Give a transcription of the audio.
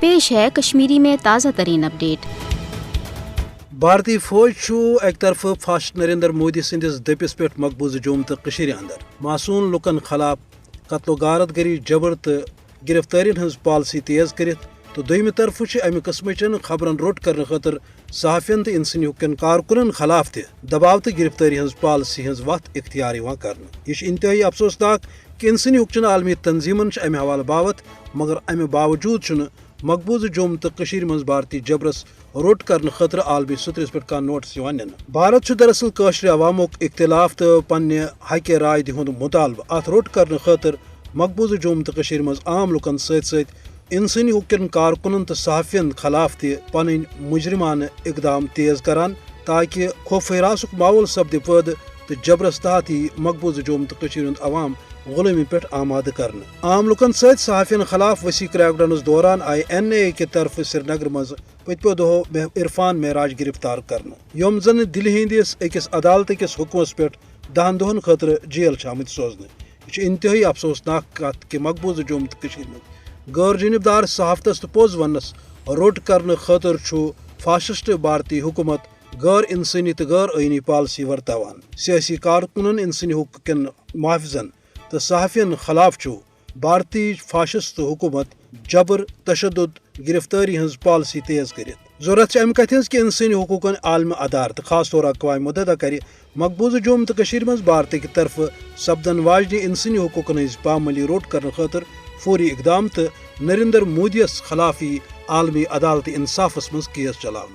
پیش ہے کشمیری میں تازہ ترین اپڈیٹ۔ بھارتی فوج اکہ طرف فاسٹ نریندر مودی سندس دپس پہ مقبوضہ جوم تو اندر معصوم لکن خلاف قتل و غارت گری جبر تو گرفتارین ہز پالسی تیز کرت تو دویمہ طرف امہ قسم خبرن روٹ کرنے خاطر صحافین تو انسانی حقوق کارکنن خلاف تہ دباؤ تو گرفتاری ہز پالسی ہز وت اختیار کرنے۔ یہ انتہائی افسوسناک کہ انسانی حقوق عالمی تنظیمن امہ حوالہ باوت مگر امہ باوجود مقبوضہ جوم تو مز بھارتی جبرس روٹ کرنے خاطر عالمی سترس پہ کھانا نوٹس نن۔ بھارت دراصل قشر عوامک اختلاف تو پنہ حق رائے ہند مطالبہ ات روٹ کرنے خاطر مقبوضہ جوم تو مز عام لکن ست انسانی حقوق کارکنن تو صحافین خلاف تہ پن مجرمانہ اقدام تیز کران تاکہ خوف ہراسک ماحول سپد پید تو جبرس تحت مقبوضہ جوم تو ہند عوام غلامی پہ آمادہ کرنے۔ عام لکن ست صحافین خلاف وسیع کریک ڈاؤنس دوران آئی NIA کی طرف سری نگر مز پتمو دہو عرفان معراج گرفتار کرنے یم زن دلہ ہندس اکس عدالت کس حکمس پہ 10 دہن خاطر جیل آمت سوزنے۔ یہ انتہائی افسوسناک کت کہ مقبوضہ جوم تو غیر جانبدار صحافتس تو پوز ونس روٹ کرنے خاطر فاشسٹ بھارتی حکومت غیر انسانی تو غیر آئینی پالسی ورتوان۔ سیاسی کارکنن انسانی حقوق کن محافظن تو صحافین خلاف بھارتی فاشسٹ حکومت جبر تشدد گرفتاری ہز پالسی تیز کرت۔ ضرورت امہ کت کہ انسانی حقوق عالمی ادارت خاص طور اقوام متحدہ کر مقبوضہ جوم تو مز بھارت کی طرف سپدن واجنہ انسانی حقوق ہز پامالی روٹ کرنے خاطر فوری اقدام تو نریندر مودی خلاف عالمی عدالت انصافس مز کیس چلاؤ۔